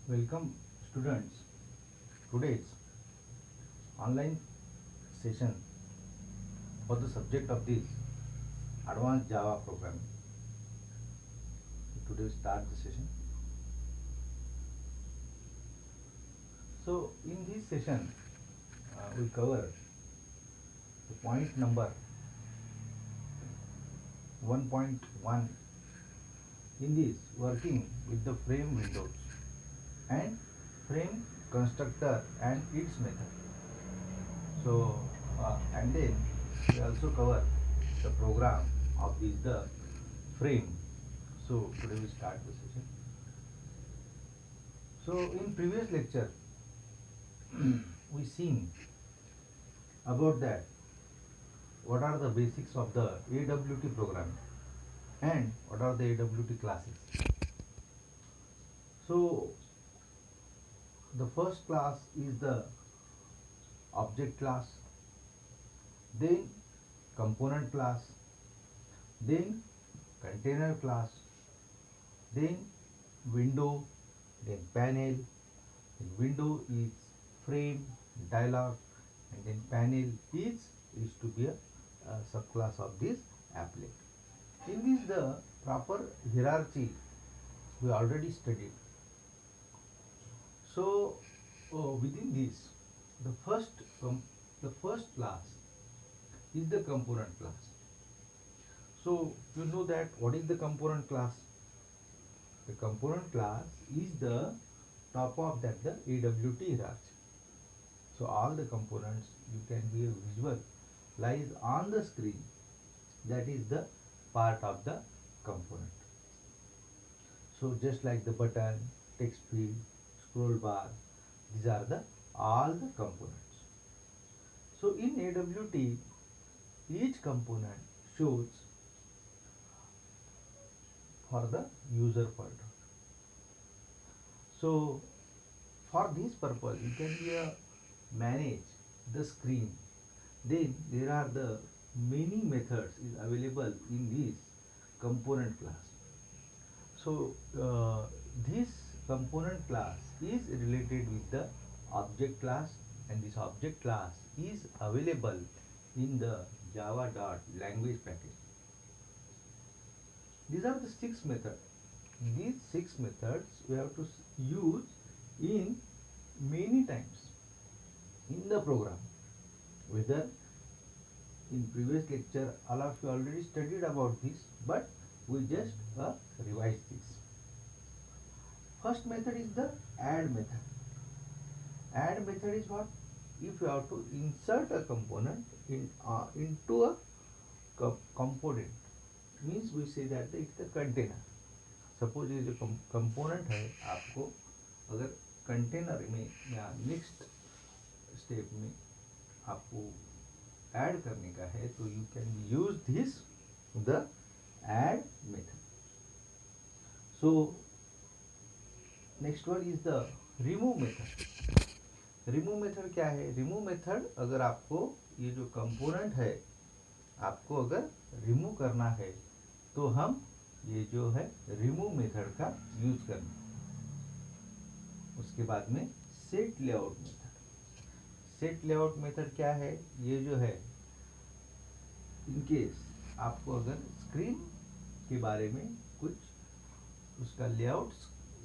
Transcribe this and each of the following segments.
Welcome students. Today's online session for the subject of this advanced Java programming. So today we start the session. So in this session we cover the point number 1.1 in this working with the frame windows and frame constructor and its method. So and then we also cover the program of this the frame. So today we start the session. So in previous lecture we seen about that what are the basics of the AWT program and what are the AWT classes. So the first class is the object class, then component class, then container class, then window, then panel. Then window is frame, dialog, and then panel is to be a subclass of this applet. In this the proper hierarchy we already studied. So within this the first class is the component class. So you know that what is the component class? The component class is the top of that the AWT hierarchy. So all the components you can be a visual lies on the screen, that is the part of the component. So just like the button, text field, scroll bar, these are the all the components. So in AWT each component shows for the user point. So for this purpose you can be manage the screen. Then there are the many methods is available in this component class. So this component class is related with the object class, and this object class is available in the Java language package. These are the 6 methods. These 6 methods we have to use in many times in the program. Whether in previous lecture all of you already studied about this, but we just revise this. First method is the add method. Add method is what? If you have to insert a component into a component, means we say that it's the container. Suppose ये जो component है आपको अगर container में या next step में आपको add करने का है तो you can use this the add method. So next one is the remove method. Remove method क्या है? रिमूव मेथड अगर आपको ये जो कंपोनेंट है आपको अगर रिमूव करना है तो हम ये जो है रिमूव मेथड का यूज करना. उसके बाद में set layout method. Set layout method क्या है? ये जो है इनकेस आपको अगर स्क्रीन के बारे में कुछ उसका लेआउट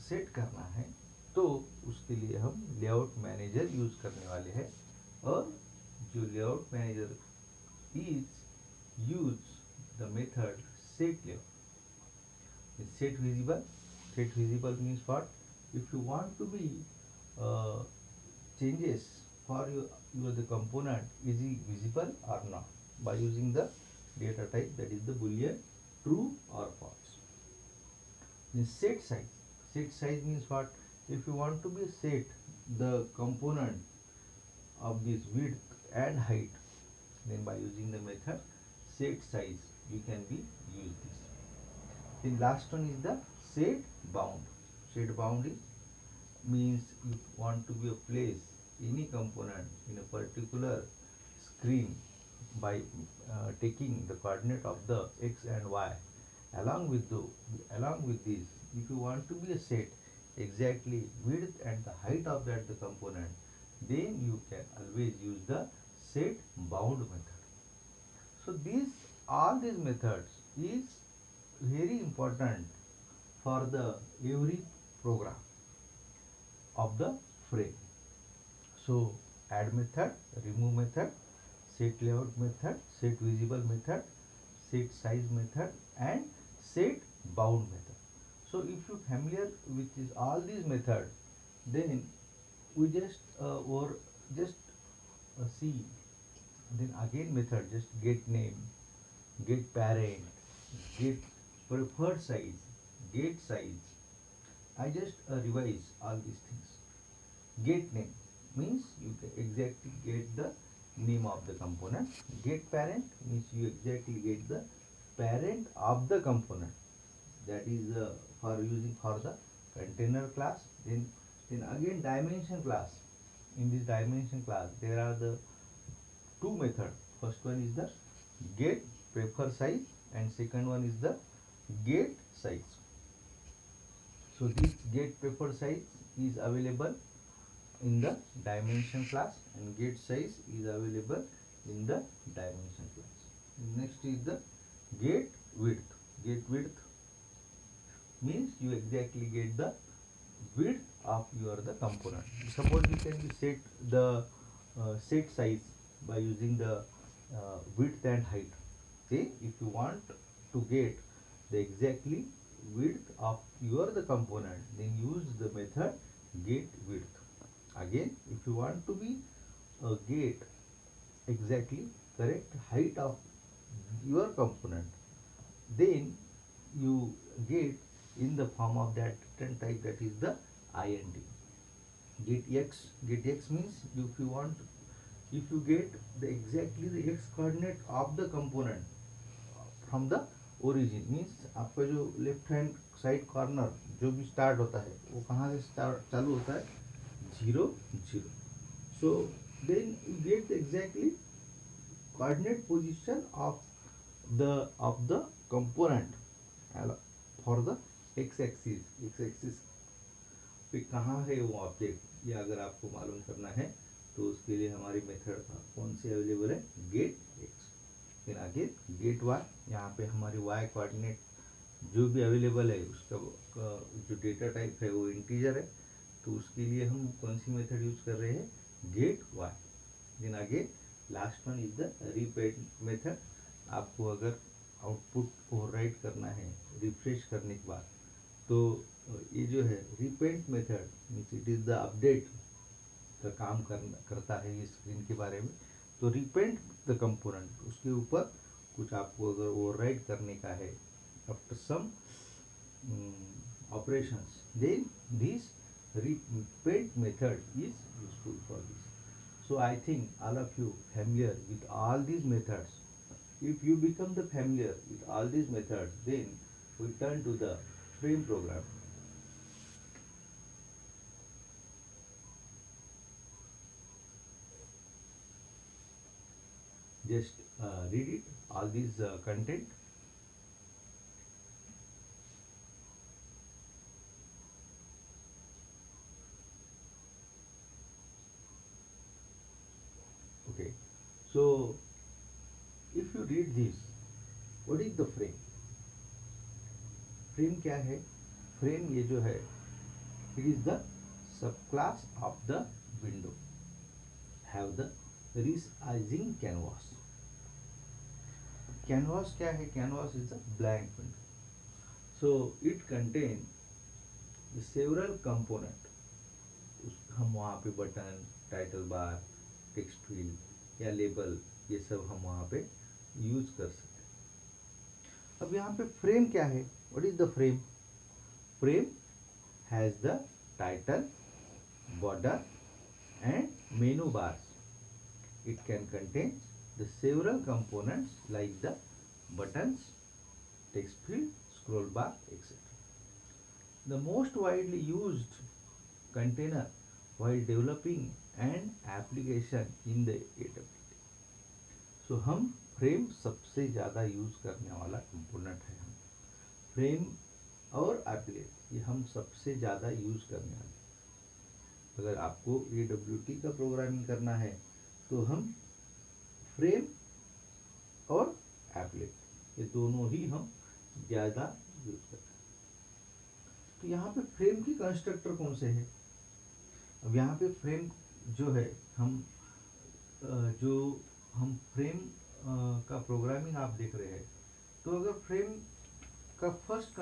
सेट करना है तो उसके लिए हम लेआउट मैनेजर यूज करने वाले हैं. और जो layout manager is use the method set layout. Set visible. Set visible means what? If you want to be changes for your the component is it visible or not by using the data type, that is the boolean true or false. Then set size. Set size means what? If you want to be set the component of this width and height, then by using the method set size you can be use this. The last one is the set bound. Set bound is means you want to be a place any component in a particular screen by taking the coordinate of the x and y. Along with this, if you want to be a set exactly width and the height of that the component, then you can always use the set bound method. So these all these methods is very important for the every program of the frame. So add method, remove method, set layout method, set visible method, set size method, and set bound method. So if you familiar with this, all these method, then we just or just see, then again method just get name, get parent, get preferred size, get size. I just revise all these things. Get name means you exactly get the name of the component. Get parent means you exactly get the parent of the component. That is for using for the container class. Then again dimension class. In this dimension class there are the two methods. First one is the get prefer size and second one is the get size. So this get prefer size is available in the dimension class and get size is available in the dimension class. Next is the get width. Get width means you exactly get the width of your the component. Suppose you can set the set size by using the width and height. Say if you want to get the exactly width of your the component, then use the method get width. Again, if you want to be get exactly correct height of your component, then you get in the form of that return type, that is the int. Get x means if you want, if you get the exactly the x coordinate of the component from the origin, means आपका जो left hand side corner जो भी start होता है वो कहाँ से start चालू होता है, 0 0. So then you get the exactly coordinate position of the component for the x axis पे कहाँ है वो ऑब्जेक्ट, ये अगर आपको मालूम करना है तो उसके लिए हमारी मेथड कौन सी अवेलेबल है, गेट एक्स. फिर आगे गेट वाई, यहाँ पे हमारी वाई कोऑर्डिनेट जो भी अवेलेबल है उसका जो डेटा टाइप है वो इंटीजर है, तो उसके लिए हम कौन सी मेथड यूज कर रहे हैं, गेट वाई. देन आगे last one is the repeat method. आपको अगर आउटपुट ओवरराइट करना है रिफ्रेश करने के बाद, तो ये जो है repent method means it is the update का काम करता है ये स्क्रीन के बारे में. तो रिपेंट द कंपोनेंट, उसके ऊपर कुछ आपको अगर ओवरराइट करने का है after some operations, then this repeat method is useful for this. So I think all of you familiar with all these methods. If you become the familiar with all these methods, then we turn to the frame program. Just read it, all these content. Okay, so if you read this, what is the frame? Frame क्या है, frame ये जो है it is the sub class of the window, have the resizing canvas. Canvas क्या है, canvas is the blank window. So it contain several component. हम वहाँ पे button, title bar, text field या लेबल, ये सब हम वहाँ पे यूज कर सकते हैं. अब यहाँ पे फ्रेम क्या है, what is the frame? Frame has the title, border and menu bars. It can contain the several components like the buttons, text field, scroll bar, etc. The most widely used container while developing an application in the AWT. So हम frame सबसे ज़्यादा use करने वाला component है. Frame और applet, ये हम सबसे ज़्यादा यूज़ करने वाले। अगर आपको AWT का प्रोग्रामिंग करना है तो हम फ्रेम और एप्लेट ये दोनों ही हम ज़्यादा यूज़ करते हैं। तो यहाँ पे फ्रेम की कंस्ट्रक्टर कौन से है? अब यहाँ पे फ्रेम जो है हम जो हम फ्रेम का प्रोग्रामिंग आप देख रहे हैं, तो अगर फ्रेम का फर्स्ट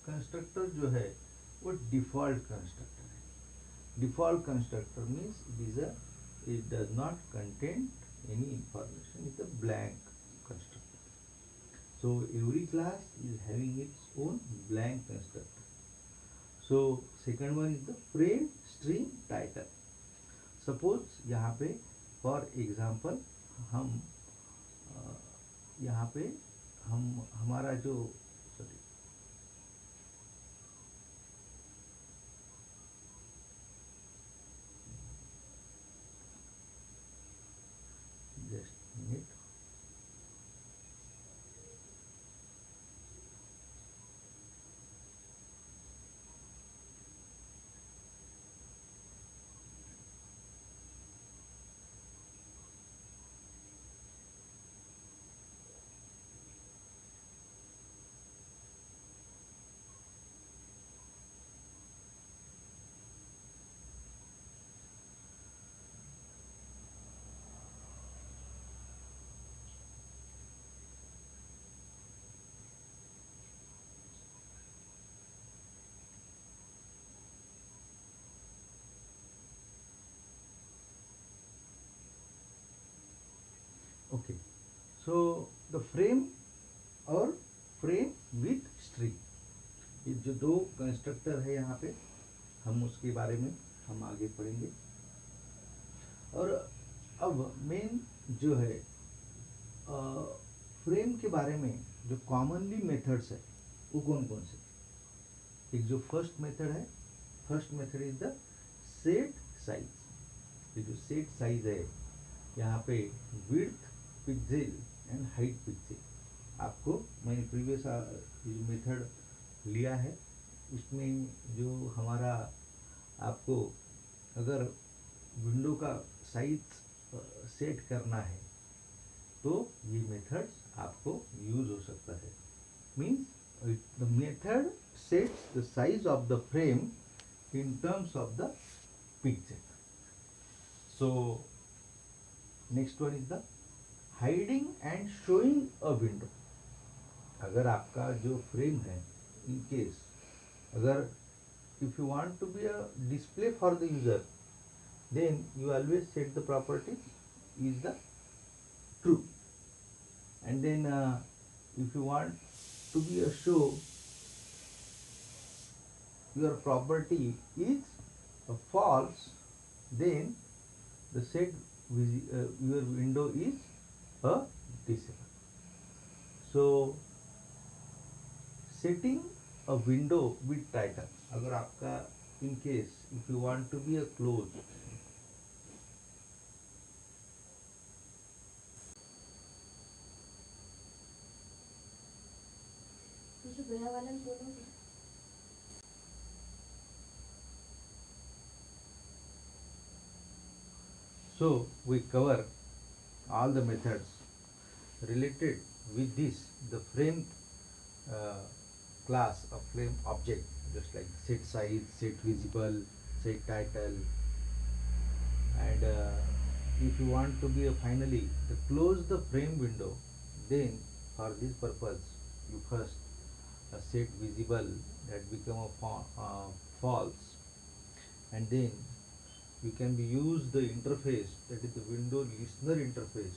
कंस्ट्रक्टर जो है वो डिफ़ॉल्ट कंस्ट्रक्टर है। Default constructor means it does not contain any information, it's a blank constructor. So every class is having its own blank constructor. So second one is the frame string title. Suppose यहाँ पे for example हम यहाँ पे हम हमारा जो sorry just a minute. Okay, so the frame और frame with string, ये जो दो कंस्ट्रक्टर है यहाँ पे, हम उसके बारे में हम आगे पढ़ेंगे। और अब मेन जो है फ्रेम के बारे में जो कॉमनली मेथड्स है वो कौन कौन से? एक जो फर्स्ट मेथड है, first method is the set size. ये जो सेट साइज है यहाँ पे width pixel and height pixel, आपको मैंने प्रीवियस जो मेथड लिया है उसमें जो हमारा आपको अगर विंडो का साइज सेट करना है तो ये मेथड्स आपको यूज हो सकता है। Means the method sets the size of the frame in terms of the pixel. So next one is the hiding and showing a window. अगर आपका जो फ्रेम है इन केस अगर if you want to be a display for the user, then you always set the property is the true, and then if you want to be a show, your property is a false, then the set your window is a disable. So setting a window with title, अगर आपका in case if you want to be a close, so we cover all the methods related with this, the frame uh, class of frame object, just like set size, set visible, set title, and if you want to be finally to close the frame window, then for this purpose you first set visible that become a false, and then you can be use the interface, that is the window listener interface,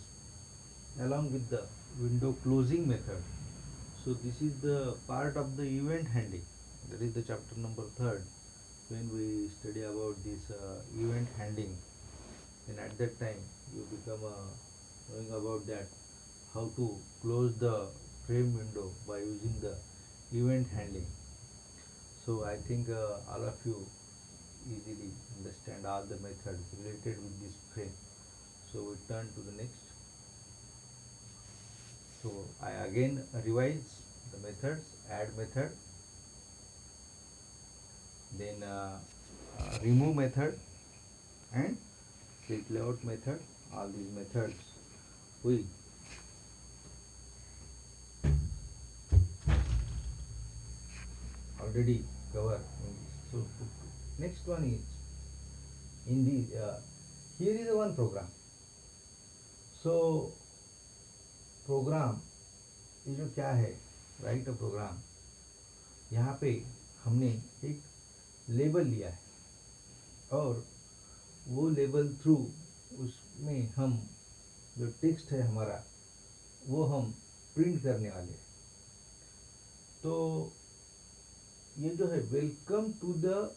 along with the window closing method. So this is the part of the event handling, that is the chapter number 3rd, when we study about this event handling. And at that time you become knowing about that how to close the frame window by using the event handling. So I think all of you easily understand all the methods related with this frame. So we turn to the next. So I again revise the methods. Add method, then remove method and set layout method. All these methods we already cover in this. So next one is in the here is one program. So program ये जो क्या है, right अ programme, यहाँ पे हमने एक label लिया है और वो लेबल थ्रू उसमें हम जो टेक्स्ट है हमारा वो हम प्रिंट करने वाले हैं. तो ये जो है welcome to the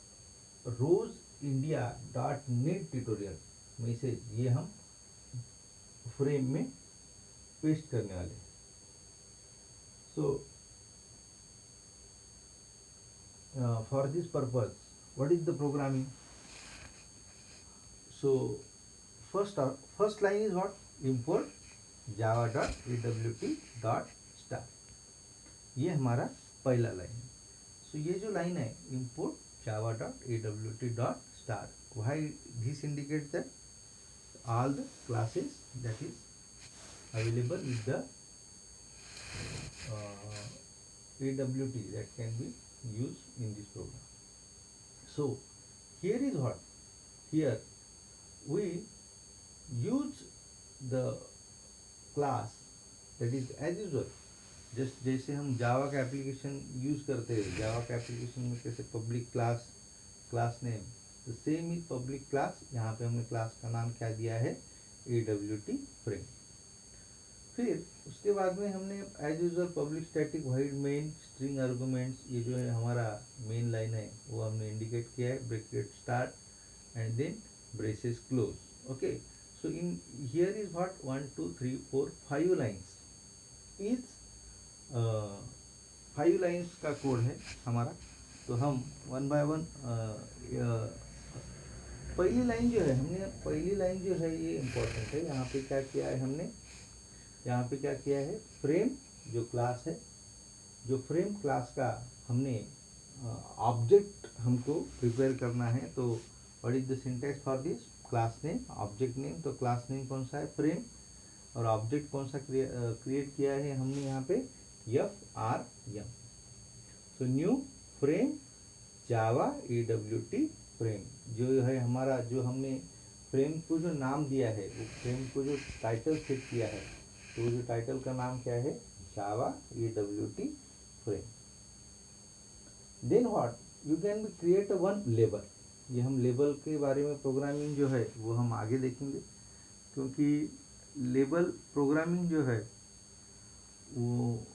roseIndia.net tutorial message, ये हम फ्रेम में पेस्ट करने वाले हैं. So for this purpose, what is the programming? So first line is what? Import java.awt.star. ये हमारा पहला लाइन है. So ये जो लाइन है import java.awt.star, why this indicates that all the classes that is available with the AWT that can be used in this program. So here is what, here we use the class that is as usual, just जैसे हम जावा का application use करते हैं. जावा का application में कैसे public class, class name, तो same is public class. यहाँ पे हमने क्लास का नाम क्या दिया है, AWT फ्रेम. फिर उसके बाद में हमने as usual public static void main string arguments, ये जो है हमारा मेन लाइन है वो हमने इंडिकेट किया है, bracket start and then braces close. Okay, so in here is what 1 2 3 4 5 lines is 5 lines का कोड है हमारा. तो हम वन बाय वन, पहली लाइन जो है हमने, पहली लाइन जो है ये इम्पोर्टेंट है. यहाँ पे क्या किया है हमने, यहाँ पे क्या किया है, फ्रेम जो क्लास है, जो फ्रेम क्लास का हमने ऑब्जेक्ट हमको प्रिपेयर करना है. तो what is the syntax for this, class name object name. तो क्लास नेम कौन सा है, फ्रेम, और ऑब्जेक्ट कौन सा क्रिएट किया है हमने यहाँ पे, FRM. सो न्यू फ्रेम जावा AWT फ्रेम, जो है हमारा, जो हमने फ्रेम को जो नाम दिया है, वो फ्रेम को जो टाइटल सेट किया है, तो जो टाइटल का नाम क्या है, Java AWT frame. Then what, you can be create one label. ये हम लेबल के बारे में प्रोग्रामिंग जो है वो हम आगे देखेंगे, क्योंकि लेबल प्रोग्रामिंग जो है वो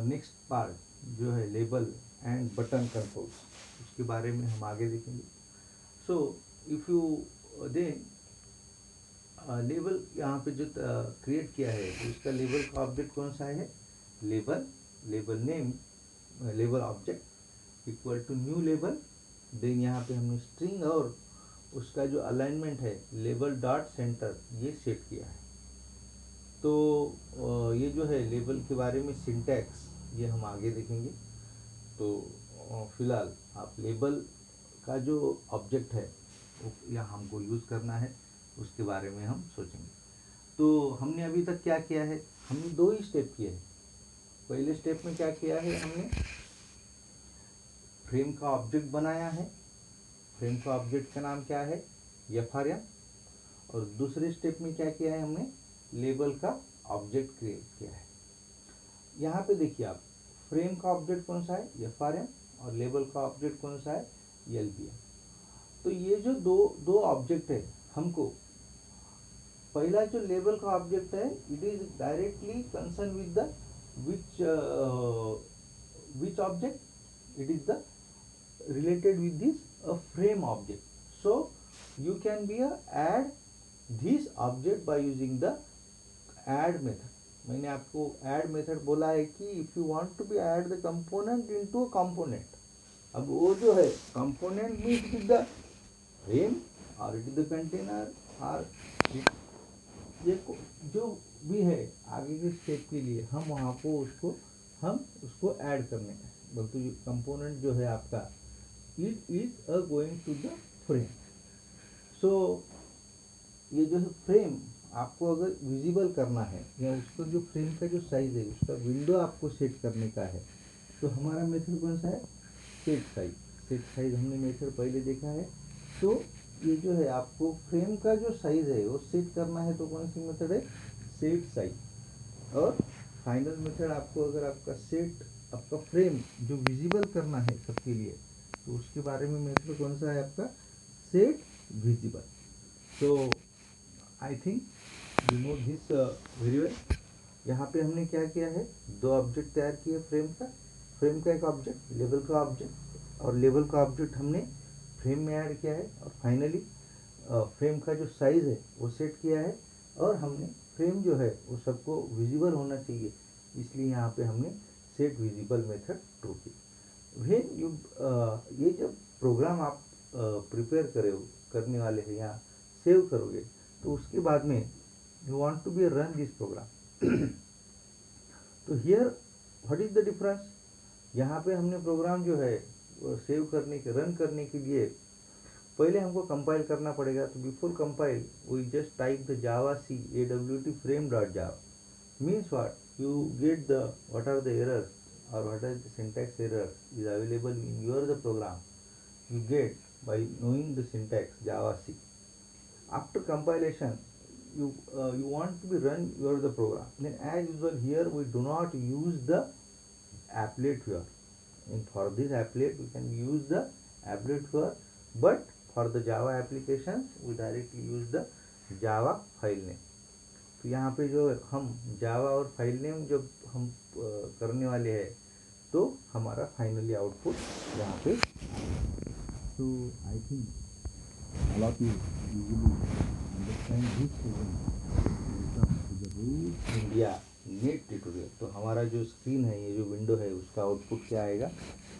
नेक्स्ट पार्ट जो है लेबल एंड बटन कंट्रोल्स, उसके बारे में हम आगे देखेंगे. So if you then label यहाँ पे जो क्रिएट किया है, उसका लेबल का ऑब्जेक्ट कौन सा है, label, label name, label object equal to new label. Then यहाँ पे हमने स्ट्रिंग और उसका जो अलाइनमेंट है लेबल डॉट सेंटर, ये सेट किया है. तो ये जो है लेबल के बारे में सिंटैक्स, ये हम आगे देखेंगे. तो फिलहाल आप लेबल का जो ऑब्जेक्ट है वो यहाँ हमको यूज़ करना है, उसके बारे में हम सोचेंगे. तो हमने अभी तक क्या किया है, हमने 2 ही स्टेप किए हैं. पहले स्टेप में क्या किया है, हमने फ्रेम का ऑब्जेक्ट बनाया है. फ्रेम का ऑब्जेक्ट का नाम क्या है, FRM. और दूसरे स्टेप में क्या किया है, हमने लेबल का ऑब्जेक्ट क्रिएट किया है. यहाँ पे देखिए आप, फ्रेम का ऑब्जेक्ट कौन सा है, FRM, और लेबल का ऑब्जेक्ट कौन सा है, LBM. तो ये जो दो ऑब्जेक्ट है, हमको पहला जो लेबल का ऑब्जेक्ट है, it is directly concern with the which object, it is the related with this frame object. So you can be add this object by using the add method. मैंने आपको add method बोला है कि if you want to be add the component into a component. अब वो जो है component means with the frame or it is the container or ये जो भी है आगे के स्टेप के लिए हम वहाँ को उसको ऐड करने हैं. बल्कि कंपोनेंट जो है आपका it is going to the frame. So ये जो है फ्रेम आपको अगर विजिबल करना है या उसका जो फ्रेम का जो साइज है उसका विंडो आपको सेट करने का है, तो हमारा मेथड कौन सा है? Set size. सेट साइज हमने मेथड पहले देखा है। तो ये जो है आपको फ्रेम का जो साइज है वो सेट करना है, तो कौन सी मेथड है? Set size. और फाइनल मेथड आपको अगर आपका सेट आपका फ्रेम जो विजिबल करना है सबके लिए, तो उसके बारे में मेथड कौन सा है आपका? Set visible. तो I think you know this very well. यहाँ पे हमने क्या किया है? दो ऑब्जेक्ट तैयार किए फ्रेम का। फ्रेम का एक ऑब्जेक्ट, लेवल का ऑब्जेक्ट, और लेवल का ऑब्जेक्ट हमने फ्रेम में ऐड किया है। और फाइनली फ्रेम का जो साइज है वो सेट किया है, और हमने फ्रेम जो है वो सबको विजिबल होना चाहिए, इसलिए यहाँ पे हमने सेट विजिबल मेथड ट्रू की। व्हेन यू ये जब प्रोग्राम आप प्रिपेयर करने वाले हैं या सेव करोगे, तो उसके बाद में you want to be run this program. तो here what is the difference? यहाँ पे हमने प्रोग्राम जो है सेव करने के रन करने के लिए पहले हमको कंपाइल करना पड़ेगा। तो before compile we just type the Java C awt frame dot java means what you get the what are the errors or what are the syntax errors is available in your the program you get by knowing the syntax java c. After compilation you want to be run your the program, then as usual here we do not use the applet here. And for this applet we can use the applet here, but for the java applications we directly use the java file name. तो यहाँ पे जो हम जावा और file name जब हम करने वाले हैं, तो हमारा फाइनली आउटपुट यहाँ पे। तो I think all of you usually understand this program. Welcome to the Root India net tutorial. तो हमारा जो स्क्रीन है, ये जो विंडो है, उसका आउटपुट क्या आएगा?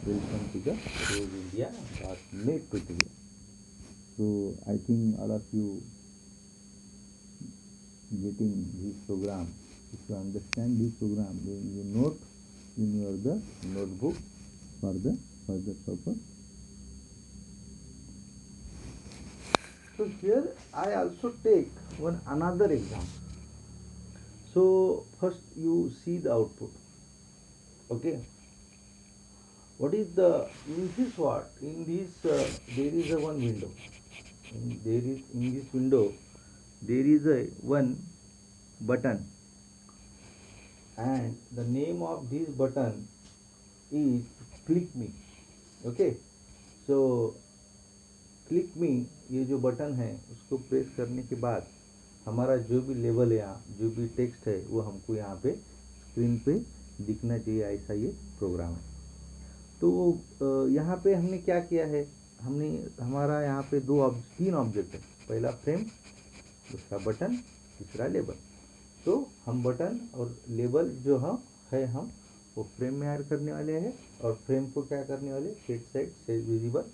Welcome to the Rose India .net tutorial. तो I think all of you getting this program. If you understand this program, then you note in your the notebook for the further purpose. So here I also take one another example. So first you see the output. Okay. What is the in this what? In this there is a one window. In this window there is a one button, and the name of this button is click me. Okay. So click मी, ये जो button है उसको press करने के बाद हमारा जो भी लेवल है, यहाँ जो भी टेक्स्ट है वो हमको यहाँ पे स्क्रीन पे दिखना चाहिए, ऐसा ये प्रोग्राम है। तो यहाँ पे हमने क्या किया है? हमने हमारा यहाँ पे तीन ऑब्जेक्ट है। पहला फ्रेम, दूसरा बटन, तीसरा लेबल। तो हम बटन और लेबल जो हम वो फ्रेम में ऐड करने वाले हैं, और फ्रेम को क्या करने वाले? सेट साइड सेट विजिबल,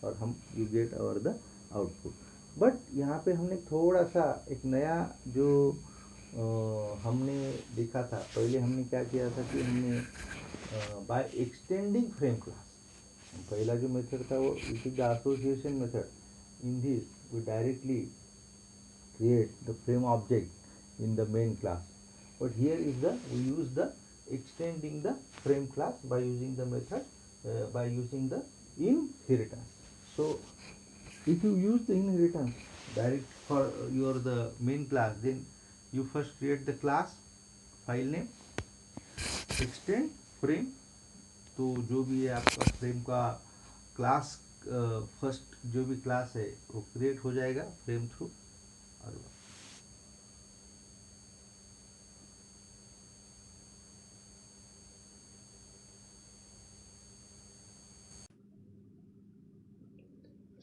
और हम you get our the output. But यहाँ पे हमने थोड़ा सा एक नया जो हमने देखा था, पहले हमने क्या किया था कि हमने बाय एक्सटेंडिंग फ्रेम क्लास, पहला जो मेथड था वो it is the association method. In this we directly create the frame object in the main class, but here is the we use the extending the frame class by using the method by using the inheritance. So if you use the inheritance direct for your the main class, then you first create the class, file name, extend frame। तो जो भी है आपका frame का class, first जो भी class है वो क्रिएट हो जाएगा frame through.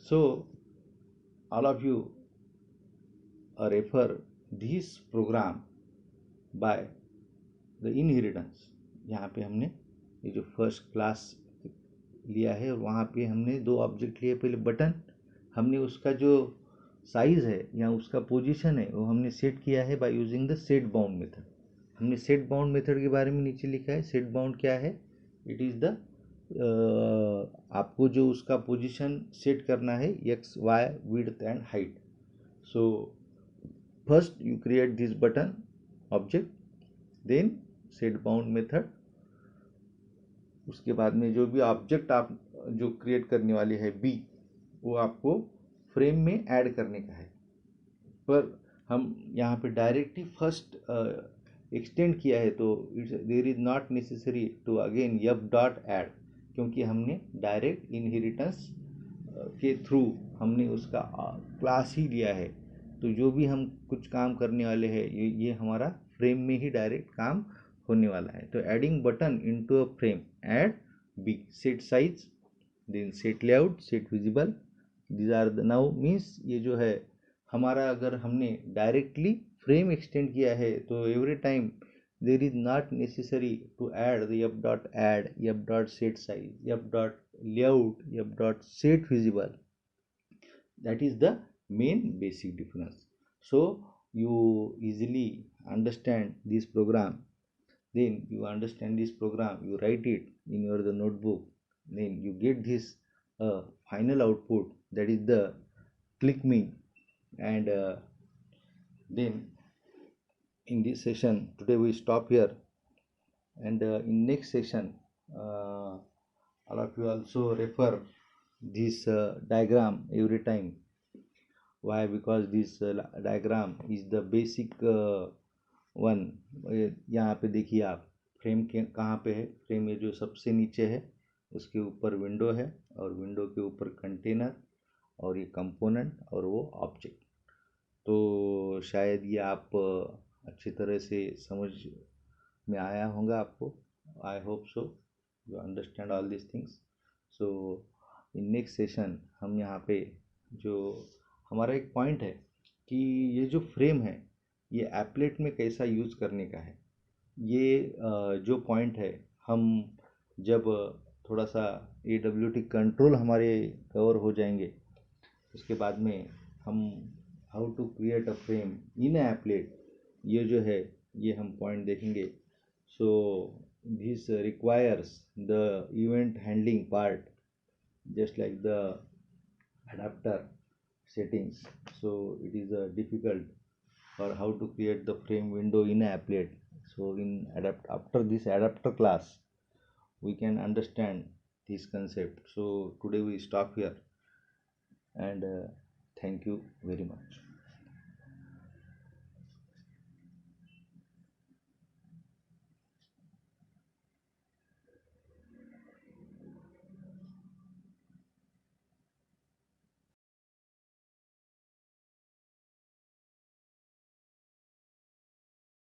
So all of you refer this program by the inheritance। यहाँ पे हमने ये जो फर्स्ट क्लास लिया है, और वहाँ पे हमने दो ऑब्जेक्ट लिए। पहले बटन, हमने उसका जो साइज है या उसका पोजीशन है वो हमने सेट किया है by using the set bound method. हमने सेट बाउंड मेथड के बारे में नीचे लिखा है। सेट बाउंड क्या है? इट इज़ द आपको जो उसका पोजीशन सेट करना है X Y width and height. So first you create this button object, then set bound method. उसके बाद में जो भी ऑब्जेक्ट आप जो क्रिएट करने वाले हैं बी, वो आपको फ्रेम में ऐड करने का है. पर हम यहाँ पे डायरेक्टली फर्स्ट एक्सटेंड किया है, तो it's there is not necessary to again F dot add, क्योंकि हमने डायरेक्ट इनहेरिटेंस के थ्रू हमने उसका क्लास ही लिया है. तो जो भी हम कुछ काम करने वाले हैं ये हमारा फ्रेम में ही डायरेक्ट काम होने वाला है. तो adding button into a frame, add B, set size, then set layout, set visible. These are the now means ये जो है हमारा, अगर हमने डायरेक्टली फ्रेम एक्सटेंड किया है तो every time there is not necessary to add the f dot add, f dot set size, f dot layout, f dot set visible. That is the main basic difference. So you easily understand this program. Then you understand this program, you write it in your the notebook, then you get this final output, that is the click me. And then in this session today we stop here, and in next session all of you also refer this diagram every time. Why? Because this diagram is the basic one. यहाँ पे देखिए आप, frame के कहाँ पे है, frame में जो सबसे नीचे है उसके ऊपर विंडो है, और विंडो के ऊपर कंटेनर, और ये कंपोनेंट, और वो ऑब्जेक्ट. तो शायद ये आप अच्छी तरह से समझ में आया होगा आपको. I hope so you understand all this things. So in next session हम यहाँ पे जो हमारा एक पॉइंट है कि ये जो फ्रेम है ये एप्लेट में कैसा यूज़ करने का है. ये जो पॉइंट है, हम जब थोड़ा सा AWT कंट्रोल हमारे कवर हो जाएंगे, उसके बाद में हम how to create a frame in applet, ये जो है ये हम पॉइंट देखेंगे. So this requires the event handling part, just like the adapter settings. So it is difficult for how to create the frame window in applet. So in after this adapter class we can understand this concept. So today we stop here, and thank you very much.